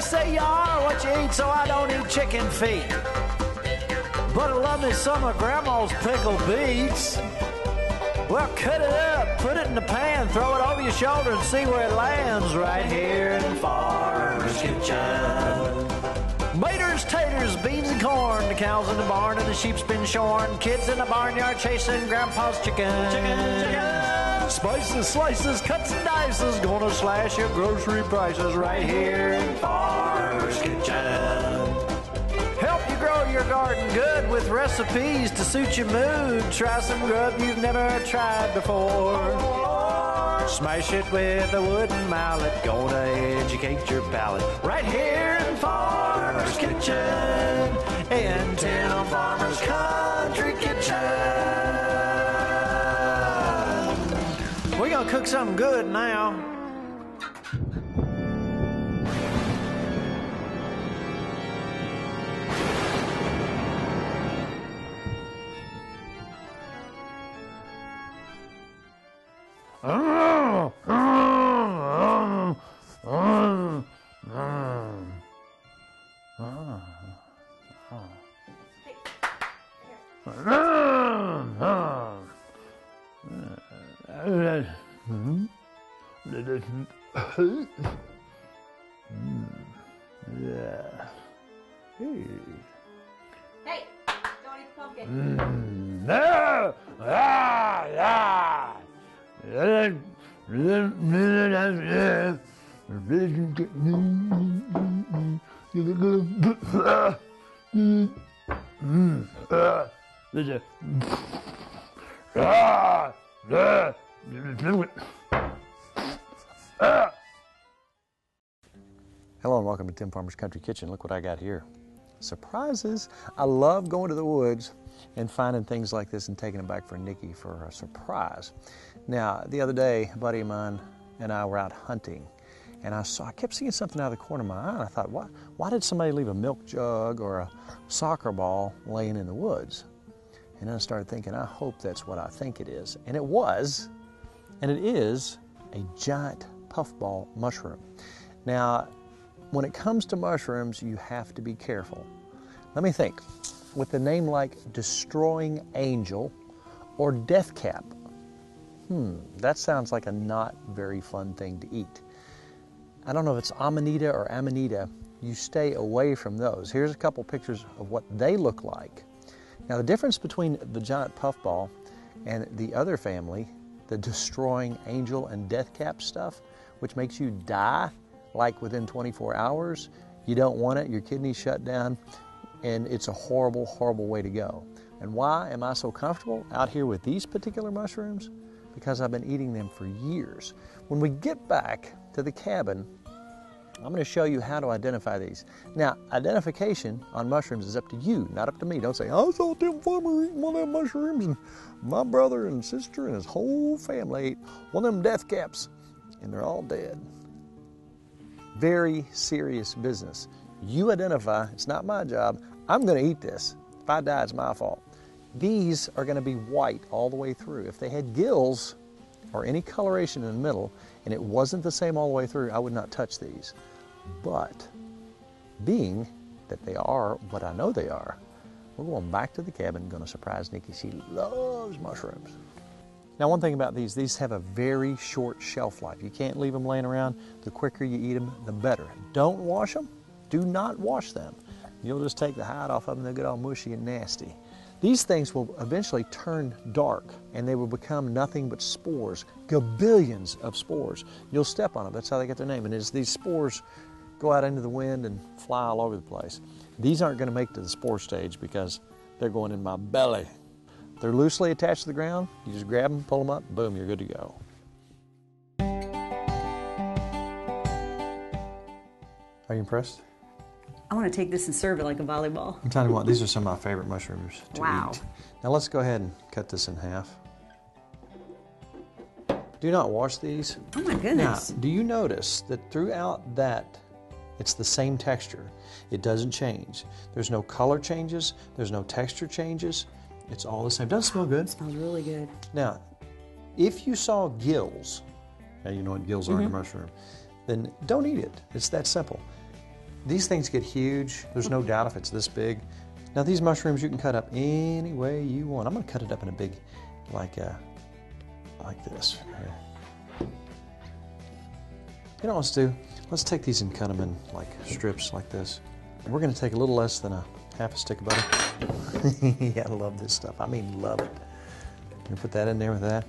say you are what you eat, so I don't eat chicken feet. But I love me some of Grandma's pickled beets. Well, cut it up, put it in the pan, throw it over your shoulder and see where it lands right here in Farmer's Kitchen. Maters, taters, beans and corn, the cows in the barn and the sheep's been shorn, kids in the barnyard chasing Grandpa's chicken. Spices, slices, cuts and dices, gonna slash your grocery prices right here in Farmer's Kitchen. Help you grow your garden good with recipes to suit your mood. Try some grub you've never tried before. Smash it with a wooden mallet. Gonna educate your palate. Right here in Farmer's Kitchen. In 10 on Farmer's Country Kitchen. We're gonna cook something good now. Hey, don't eat the pumpkin. Hello and welcome to Tim Farmer's Country Kitchen. Look what I got here. Surprises. I love going to the woods and finding things like this and taking them back for Nikki for a surprise. Now, the other day, a buddy of mine and I were out hunting, and I kept seeing something out of the corner of my eye, and I thought, why did somebody leave a milk jug or a soccer ball laying in the woods? And then I started thinking, I hope that's what I think it is. And it was, and it is, a giant puffball mushroom. Now, when it comes to mushrooms, you have to be careful. Let me think. With a name like Destroying Angel or Death Cap, that sounds like a not very fun thing to eat. I don't know if it's Amanita or Amanita. You stay away from those. Here's a couple pictures of what they look like. Now, the difference between the giant puffball and the other family, the Destroying Angel and Death Cap stuff, which makes you die like within 24 hours, you don't want it, your kidneys shut down, and it's a horrible, horrible way to go. And why am I so comfortable out here with these particular mushrooms? Because I've been eating them for years. When we get back to the cabin, I'm going to show you how to identify these. Now, identification on mushrooms is up to you, not up to me. Don't say, I saw Tim Farmer eating one of them mushrooms, and my brother and sister and his whole family ate one of them death caps, and they're all dead. Very serious business. You identify, it's not my job. I'm going to eat this. If I die, it's my fault. These are going to be white all the way through. If they had gills or any coloration in the middle and it wasn't the same all the way through, I would not touch these. But being that they are what I know they are, we're going back to the cabin and going to surprise Nikki. She loves mushrooms. Now, one thing about these have a very short shelf life. You can't leave them laying around. The quicker you eat them, the better. Don't wash them. Do not wash them. You'll just take the hide off of them, they'll get all mushy and nasty. These things will eventually turn dark and they will become nothing but spores, gabillions of spores. You'll step on them, that's how they get their name. And as these spores go out into the wind and fly all over the place, these aren't going to make it to the spore stage because they're going in my belly. They're loosely attached to the ground. You just grab them, pull them up, boom, you're good to go. Are you impressed? I want to take this and serve it like a volleyball. I'm telling you what, these are some of my favorite mushrooms to Wow. eat. Now let's go ahead and cut this in half. Do not wash these. Oh my goodness. Now, do you notice that throughout that, it's the same texture? It doesn't change. There's no color changes. There's no texture changes. It's all the same. Doesn't smell good? It smells really good. Now, if you saw gills, now you know what gills are in a mushroom, then don't eat it. It's that simple. These things get huge. There's no doubt if it's this big. Now these mushrooms you can cut up any way you want. I'm going to cut it up in a big, like this. You know what let's do? Let's take these and cut them in like strips like this. We're going to take a little less than a half a stick of butter. Yeah, I love this stuff. I mean, love it. You put that in there with that.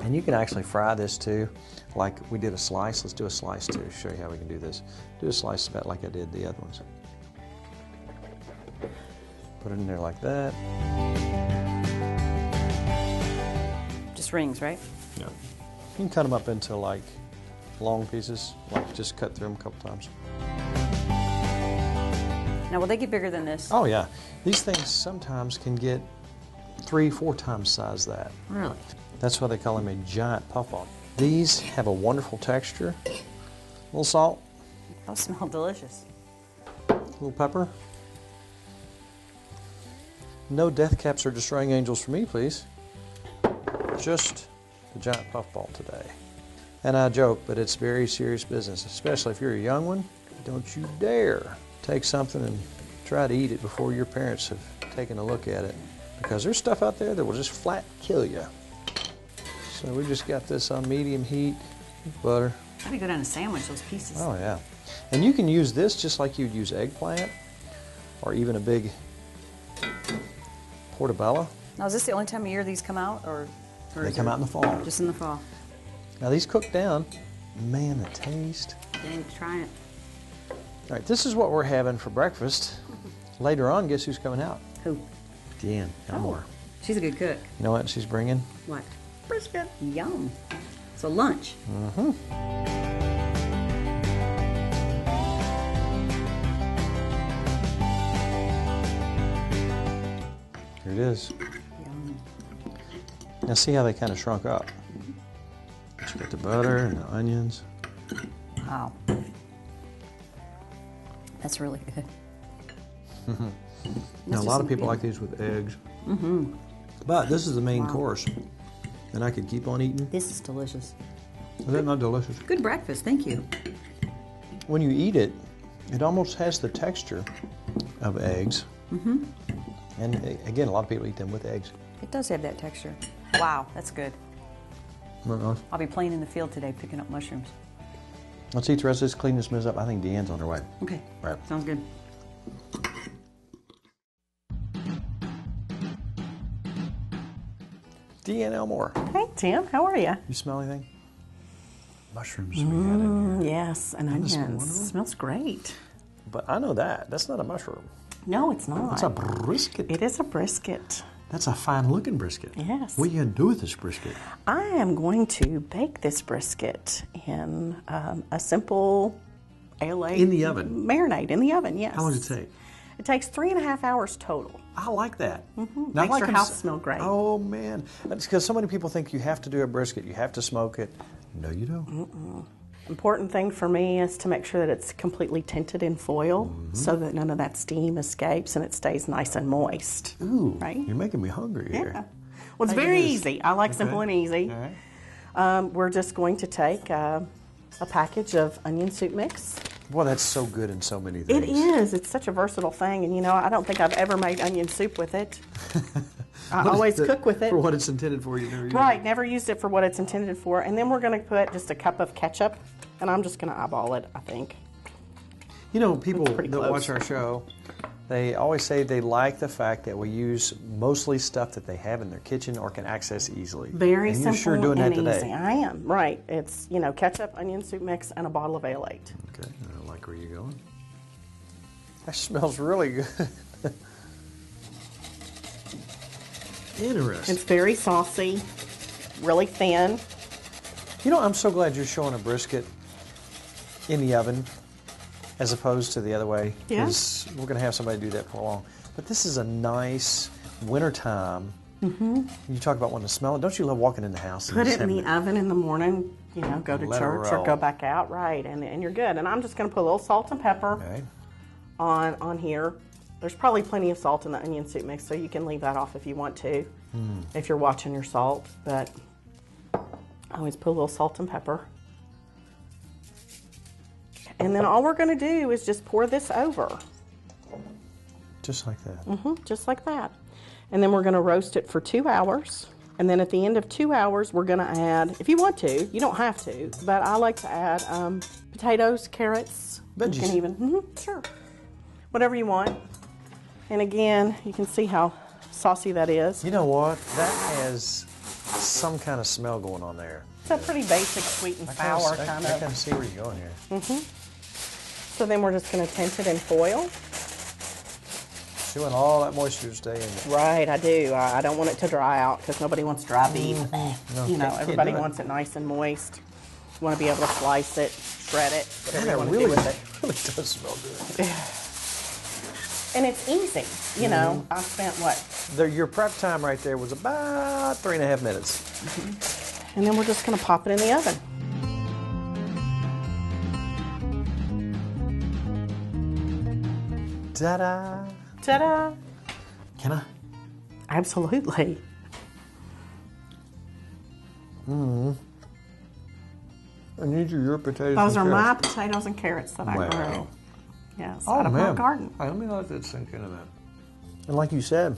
And you can actually fry this too, like we did a slice. Let's do a slice too, show you how we can do this. Do a slice about like I did the other ones. Put it in there like that. Just rings, right? Yeah. You can cut them up into like long pieces, like just cut through them a couple times. Now, will they get bigger than this? Oh yeah. These things sometimes can get 3-4 times size that. Really? That's why they call them a giant puffball. These have a wonderful texture. A little salt. Those smell delicious. A little pepper. No death caps or destroying angels for me, please. Just the giant puffball today. And I joke, but it's very serious business, especially if you're a young one. Don't you dare take something and try to eat it before your parents have taken a look at it, because there's stuff out there that will just flat kill you. So we just got this on medium heat with butter. How do you go down a sandwich, those pieces? Oh yeah. And you can use this just like you'd use eggplant or even a big portobello. Now, is this the only time of year these come out, or They come out in the fall. just in the fall? Now these cook down. Man, the taste. Dang, try it. All right, this is what we're having for breakfast. Later on, guess who's coming out? Who? Deanne Elmore. She's a good cook. You know what she's bringing? What? Brisket. Yum. So lunch. Mm-hmm. Here it is. Yum. Now see how they kind of shrunk up. You got the butter and the onions. Wow. That's really good. Now a lot of people like these with eggs. Mm-hmm. But this is the main course. And I could keep on eating. This is delicious. Is that not delicious? Good breakfast, thank you. When you eat it, it almost has the texture of eggs. Mm-hmm. And again, a lot of people eat them with eggs. It does have that texture. Wow, that's good. I'll be playing in the field today picking up mushrooms. Let's eat the rest of this, clean this mess up. I think Deanne's on her way. Okay. Right. Sounds good. Deanne Elmore. Hey, Tim, how are you? You smell anything? Mushrooms we had in here. Yes, and Isn't this onions. wonderful? Smells great. But I know that. That's not a mushroom. No, it's not. It's a brisket. It is a brisket. That's a fine looking brisket. Yes. What are you going to do with this brisket? I am going to bake this brisket in a simple Ale-8 In the oven? Marinade in the oven, yes. How long does it take? It takes 3.5 hours total. I like that. Mm-hmm. Now, I Makes like your them house smell great. Oh, man. That's because so many people think you have to do a brisket, you have to smoke it. No, you don't. Important thing for me is to make sure that it's completely tinted in foil so that none of that steam escapes and it stays nice and moist. Ooh, Right? you're making me hungry here. Yeah. Well, it's Hey, very it is. easy. I like simple and easy. All right. We're just going to take a package of onion soup mix. Boy, that's so good in so many things. It is. It's such a versatile thing, and I don't think I've ever made onion soup with it. I always cook with it. For what it's intended for, you never use Right, it. never used it for what it's intended for. And then we're going to put just a cup of ketchup, and I'm just going to eyeball it, I think. You know, people It's that pretty close. watch our show, they always say they like the fact that we use mostly stuff that they have in their kitchen or can access easily. Very and simple you're sure doing and that today. easy. I am, right. It's, ketchup, onion soup mix, and a bottle of Ale-8. Okay, I like where you're going. That smells really good. Interesting. It's very saucy, really thin. You know, I'm so glad you're showing a brisket in the oven as opposed to the other way. Yeah. Because we're going to have somebody do that for long. But this is a nice wintertime. Mm-hmm. You talk about wanting to smell it. Don't you love walking in the house? And Put just it in having the oven in the morning, go to Let it church roll. or go back out, right, and you're good. And I'm just going to put a little salt and pepper Okay. on here. There's probably plenty of salt in the onion soup mix, so you can leave that off if you want to, if you're watching your salt. But I always put a little salt and pepper. And then all we're going to do is just pour this over. Just like that. Just like that. And then we're going to roast it for 2 hours. And then at the end of 2 hours, we're going to add, if you want to, you don't have to, but I like to add potatoes, carrots. Veggies. You can even, sure. Whatever you want. And again, you can see how saucy that is. You know what? That has some kind of smell going on there. It's a pretty basic sweet and sour kind I of. can see where you're going here. So then we're just going to tint it in foil. You want all that moisture to stay in there. Right, I do. I don't want it to dry out because nobody wants dry beef. No, You know, can't everybody do it. wants it nice and moist. You want to be able to slice it, shred it, whatever Man, you want to really, do with it. really does smell good. And it's easy. You know, I spent what? Your prep time right there was about 3.5 minutes. And then we're just going to pop it in the oven. Ta-da! Ta-da! Can I? Absolutely. And these are your potatoes. Those and are my carrots. potatoes and carrots that I Wow. grew. Yes, Oh, out of my man. garden. Hey, let me let that sink into that. And like you said,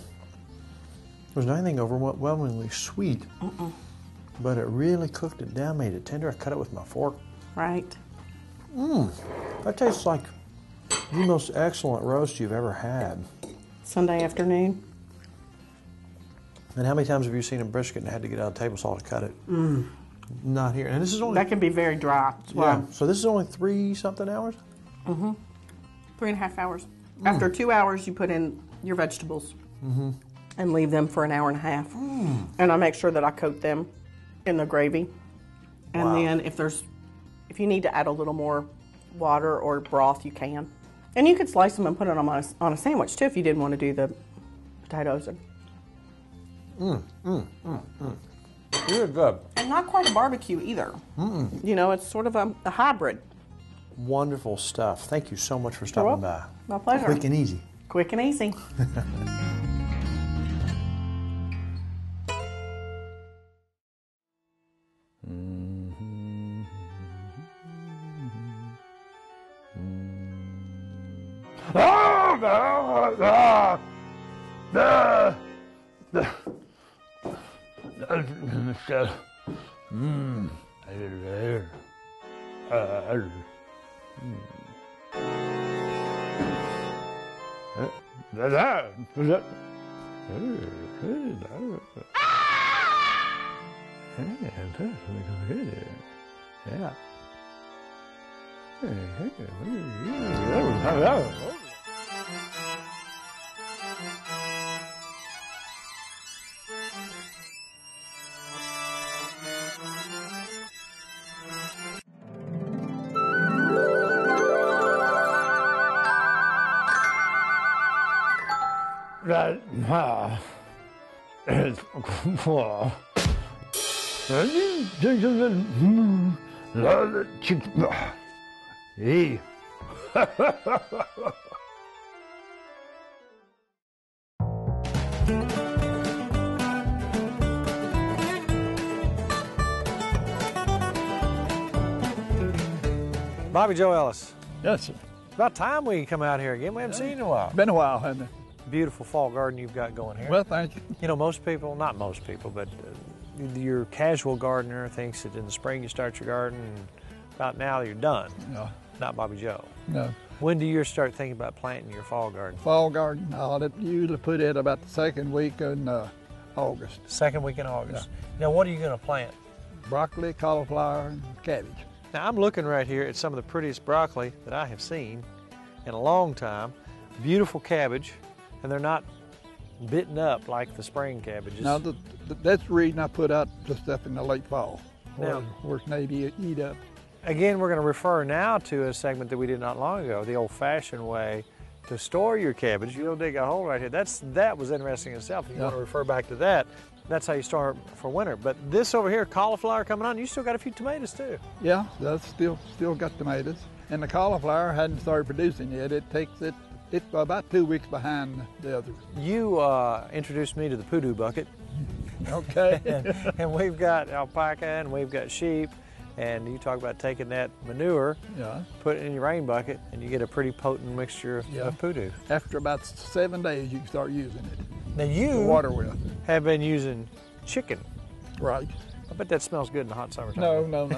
there's nothing overwhelmingly sweet, but it really cooked it down, made it tender. I cut it with my fork. Right. That tastes like the most excellent roast you've ever had. Sunday afternoon. And how many times have you seen a brisket and had to get out of the table saw to cut it? Not here. And this is only That can be very dry. That's why. yeah. So this is only 3-something hours. 3.5 hours. After 2 hours, you put in your vegetables and leave them for an hour and a half. And I make sure that I coat them in the gravy. And Wow. then if you need to add a little more water or broth, you can. And you could slice them and put them on a sandwich too if you didn't want to do the potatoes. You're good. And not quite a barbecue either. You know, it's sort of a hybrid. Wonderful stuff. Thank you so much for stopping by. My pleasure. Quick and easy. Quick and easy. Bobby Joe Ellis. Yes, sir. About time we come out here again. We haven't seen you in a while. Been a while, hasn't it? Beautiful fall garden you've got going here. Well, thank you. You know, most people, not most people, but your casual gardener thinks that in the spring you start your garden and about now you're done. No, Not Bobby Joe. no. When do you start thinking about planting your fall garden? Fall garden, I'll usually put it about the second week in August. Second week in August. Now, what are you going to plant? Broccoli, cauliflower, and cabbage. Now, I'm looking right here at some of the prettiest broccoli that I have seen in a long time. Beautiful cabbage, and they're not bitten up like the spring cabbages. Now, that's the reason I put out the stuff in the late fall, Now- where it's maybe eat up. Again, we're going to refer now to a segment that we did not long ago, the old-fashioned way to store your cabbage. You'll dig a hole right here. That was interesting in itself. If you want to refer back to that, that's how you store for winter. But this over here, cauliflower coming on, you still got a few tomatoes too. Yeah, that's still got tomatoes. And the cauliflower hadn't started producing yet. It's about 2 weeks behind the others. You introduced me to the poodoo bucket, Okay. and we've got alpaca and we've got sheep, And you talk about taking that manure, Yeah. put it in your rain bucket, and you get a pretty potent mixture of poodoo. After about 7 days, you can start using it. Now The you water will. have been using chicken. Right. I bet that smells good in the hot summertime. No.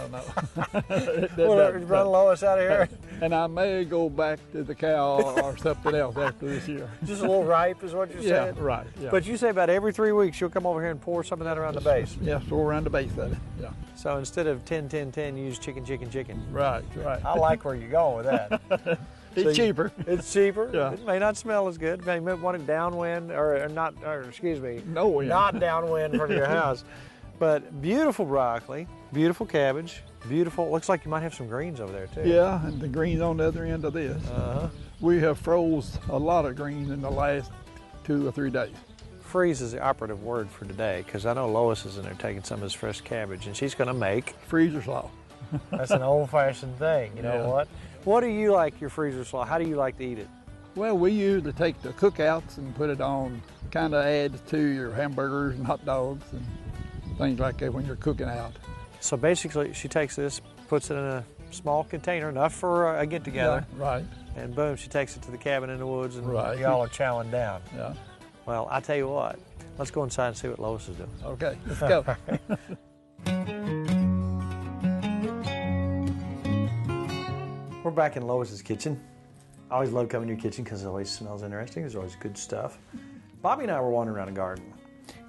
Well, run Lois out of here. And I may go back to the cow or something else after this year. Just a little ripe is what you're saying? Yeah, right. Yeah. But you say about every 3 weeks you'll come over here and pour some of that around the base. Yeah, so around the base of it. Yeah. So instead of 10-10-10, use chicken. Right. I like where you're going with that. It's cheaper. It's cheaper. Yeah. It may not smell as good. You may want it downwind, No wind. not downwind from your house. But beautiful broccoli, beautiful cabbage, beautiful. Looks like you might have some greens over there too. Yeah, and the greens on the other end of this. We have froze a lot of greens in the last 2 or 3 days. Freeze is the operative word for today, because I know Lois is in there taking some of his fresh cabbage, and she's going to make Freezer slaw. That's an old-fashioned thing. You know what? What do you like your freezer slaw? How do you like to eat it? Well, we usually take the cookouts and put it on, kind of adds to your hamburgers and hot dogs and things like that when you're cooking out. So basically, she takes this, puts it in a small container, enough for a get-together, Yeah, right. and boom, she takes it to the cabin in the woods, and Right. y'all are chowing down. Yeah. Well, I tell you what, let's go inside and see what Lois is doing. Okay, let's go. We're back in Lois's kitchen. I always love coming to your kitchen because it always smells interesting. There's always good stuff. Bobby and I were wandering around the garden,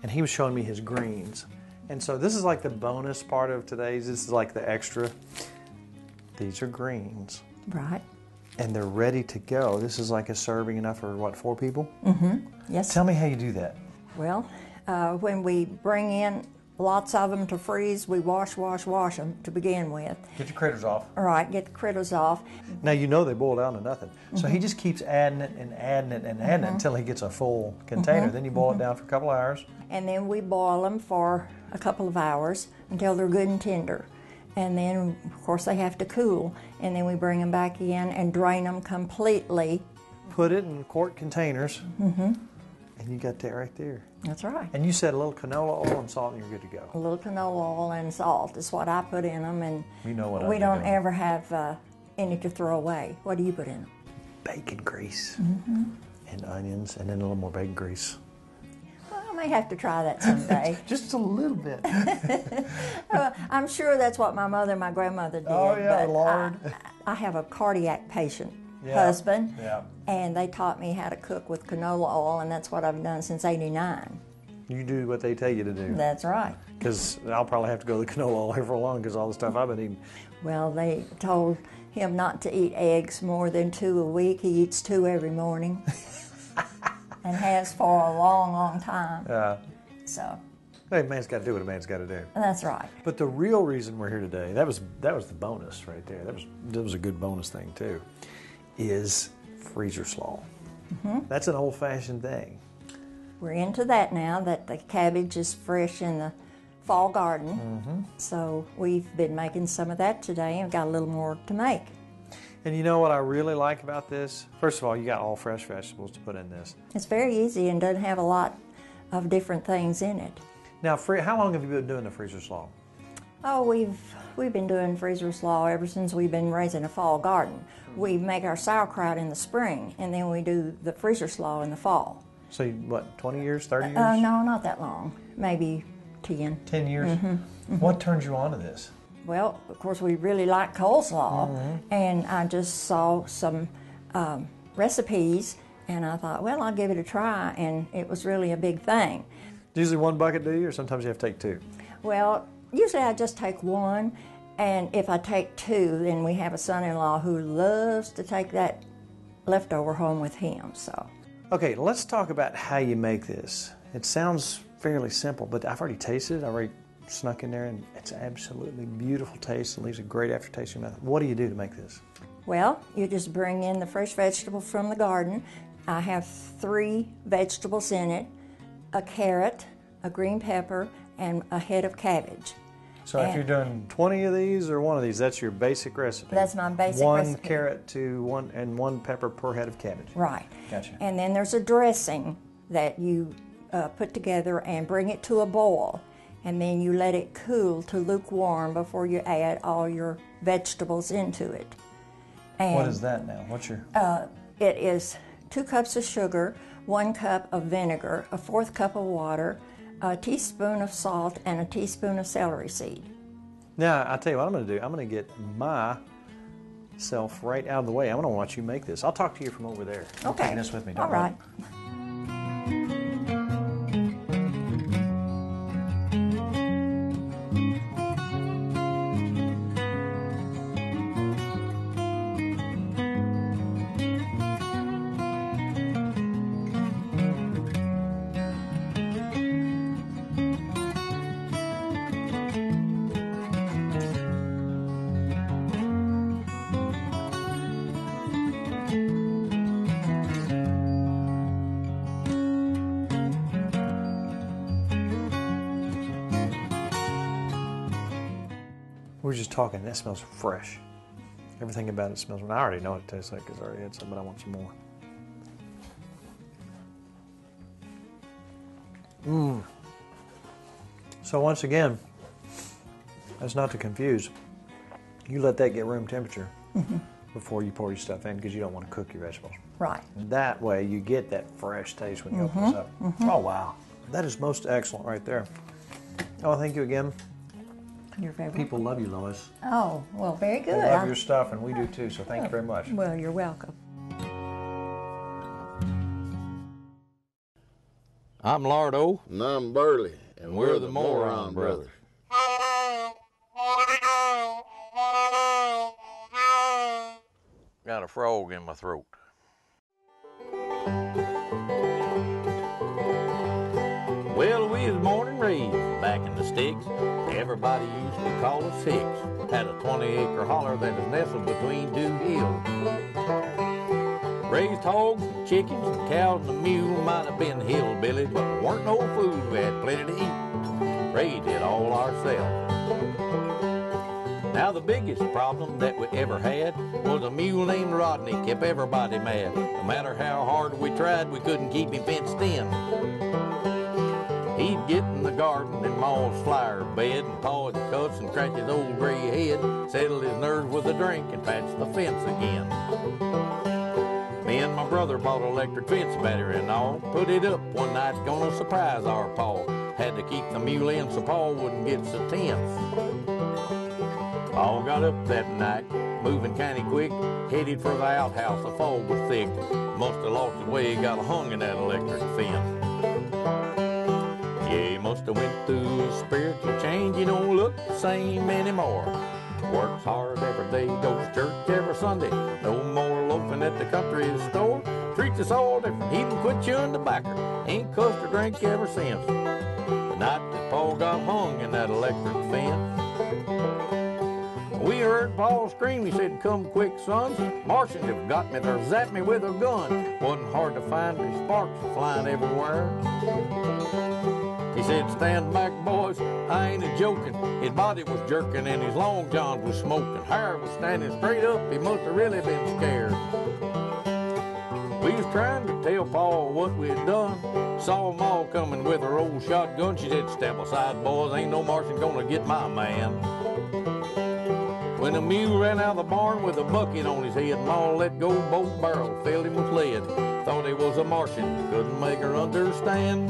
and he was showing me his greens. And so this is like the bonus part of today's. This is like the extra. These are greens, Right. and they're ready to go. This is like a serving enough for, what, 4 people? Yes. Tell me how you do that. Well, when we bring in lots of them to freeze, we wash them to begin with. Get your critters off. All right, get the critters off. Now you know they boil down to nothing. So he just keeps adding it and adding it and adding it until he gets a full container. Then you boil it down for a couple of hours. And then we boil them for a couple of hours until they're good and tender. And then, of course, they have to cool. And then we bring them back in and drain them completely. Put it in quart containers. And you got that right there. That's right. And you said a little canola oil and salt and you're good to go. A little canola oil and salt is what I put in them. And You know what we I'm don't doing. ever have any to throw away. What do you put in them? Bacon grease and onions and then a little more bacon grease. Well, I may have to try that someday. Just a little bit. I'm sure that's what my mother and my grandmother did. Oh, yeah, but Lord. I have a cardiac patient Yeah, husband, yeah. and they taught me how to cook with canola oil, and that's what I've done since '89. You do what they tell you to do. That's right. Because I'll probably have to go to the canola oil here for long because all the stuff I've been eating. Well, they told him not to eat eggs more than 2 a week. He eats 2 every morning, and has for a long, long time. So Hey, man's got to do what a man's got to do. that's right. But the real reason we're here today, that was the bonus right there. That was a good bonus thing too, is freezer slaw. That's an old-fashioned thing. We're into that now that the cabbage is fresh in the fall garden. So we've been making some of that today and got a little more to make. And you know what I really like about this? First of all, you got all fresh vegetables to put in this. It's very easy and doesn't have a lot of different things in it. Now, how long have you been doing the freezer slaw? Oh, we've been doing freezer slaw ever since we've been raising a fall garden. We make our sauerkraut in the spring, and then we do the freezer slaw in the fall. So, what, 20 years, 30 years? No, not that long. Maybe 10. 10 years? What turns you on to this? Well, of course, we really like coleslaw, and I just saw some recipes, and I thought, well, I'll give it a try, and it was really a big thing. Usually 1 bucket, do you, or sometimes you have to take 2? Well, usually I just take 1, and if I take 2, then we have a son-in-law who loves to take that leftover home with him, so. Okay, let's talk about how you make this. It sounds fairly simple, but I've already tasted it. I already snuck in there, and it's absolutely beautiful taste and leaves a great aftertaste in your mouth. What do you do to make this? Well, you just bring in the fresh vegetables from the garden. I have 3 vegetables in it, a carrot, a green pepper, and a head of cabbage. So if you're doing 20 of these or 1 of these, that's your basic recipe. That's my basic 1 recipe. carrot to 1 pepper per head of cabbage. Right. Gotcha. And then there's a dressing that you put together and bring it to a boil. and then you let it cool to lukewarm before you add all your vegetables into it. And What is that now? What's your... it is 2 cups of sugar, 1 cup of vinegar, a 1/4 cup of water, a teaspoon of salt, and a teaspoon of celery seed. Now, I'll tell you what I'm going to do. I'm going to get myself right out of the way. I'm going to watch you make this. I'll talk to you from over there. I'm Okay. taking this with me. Don't All right. We were just talking. That smells fresh. Everything about it smells. I already know what it tastes like because I already had some, but I want some more. So once again, that's not to confuse. You let that get room temperature before you pour your stuff in because you don't want to cook your vegetables. Right. That way you get that fresh taste when you open this up. Oh, wow. That is most excellent right there. Oh, thank you again. Your favorite? People love you, Lois. Oh, well, very good. They love your stuff, and we do too, so thank you very much. Well, you're welcome. I'm Lardo, And I'm Burley, and we're the Moron Brothers. Got a frog in my throat. Well, we was born and raised back in the sticks. Everybody used to call us Hicks. Had a 20-acre holler that was nestled between 2 hills. Raised hogs and chickens and cows and a mule. Might have been hillbilly, but weren't no food. We had plenty to eat. Raised it all ourselves. Now the biggest problem that we ever had was a mule named Rodney kept everybody mad. No matter how hard we tried, we couldn't keep him fenced in. He'd get in the garden in Ma's flower bed and paw his cuts and crack his old gray head, settle his nerves with a drink and patch the fence again. Me and my brother bought an electric fence battery and all, put it up one night, gonna surprise our pa. Had to keep the mule in so pa wouldn't get so tense. Pa got up that night, moving kinda quick, headed for the outhouse, the fog was thick. Must have lost his way, got hung in that electric fence. Yeah, he must have went through a spiritual change, he don't look the same anymore. Works hard every day, goes to church every Sunday, no more loafing at the country store. Treats us all different, even quit chewing tobacco, ain't cussed or drank ever since. The night that Pa got hung in that electric fence. We heard Paul scream, he said, "Come quick, sons. Martians have got me, they're zapped me with a gun." Wasn't hard to find, but sparks were flying everywhere. He said, "Stand back, boys, I ain't a-joking." His body was jerking and his long johns was smoking. Hair was standing straight up, he must have really been scared. We was trying to tell Paul what we had done. Saw them all coming with her old shotgun. She said, "Step aside, boys, ain't no Martian gonna get my man." When the mule ran out of the barn with a bucket on his head, Ma let go both barrels, filled him with lead. Thought he was a Martian, couldn't make her understand.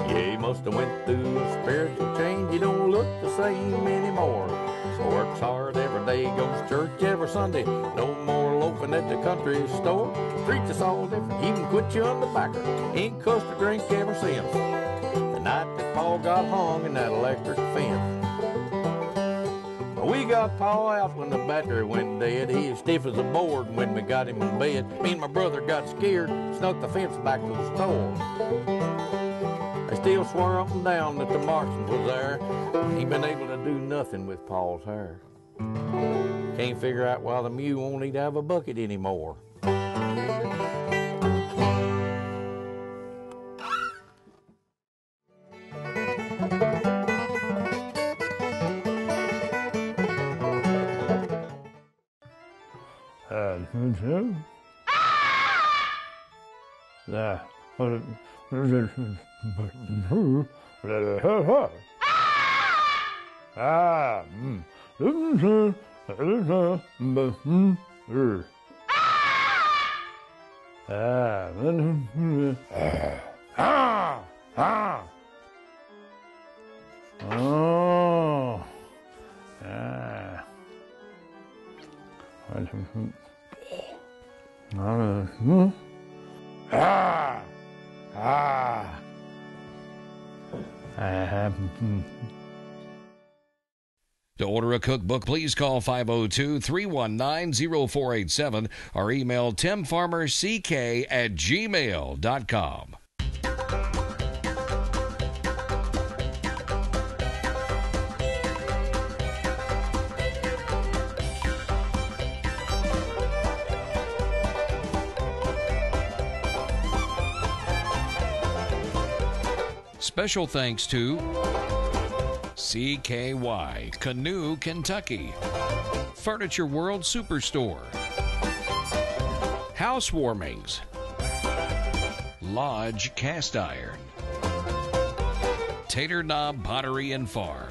Yeah, he must have went through a spiritual change, he don't look the same anymore. Works hard every day, goes to church every Sunday, no more loafing at the country store. Treats us all different, even quit chewing tobacco, ain't cussed or drink ever since. The night that Pa got hung in that electric fence. We got Pa out when the battery went dead. He was stiff as a board when we got him in bed. Me and my brother got scared, snuck the fence back to the store. They still swear up and down that the Martian was there. Ain't been able to do nothing with Pa's hair. Can't figure out why the mule won't need to have a bucket anymore. Yeah. To order a cookbook, please call 502-319-0487 or email timfarmerck@gmail.com. Special thanks to CKY, Canoe, Kentucky, Furniture World Superstore, Housewarmings, Lodge Cast Iron, Tater Knob Pottery and Farm,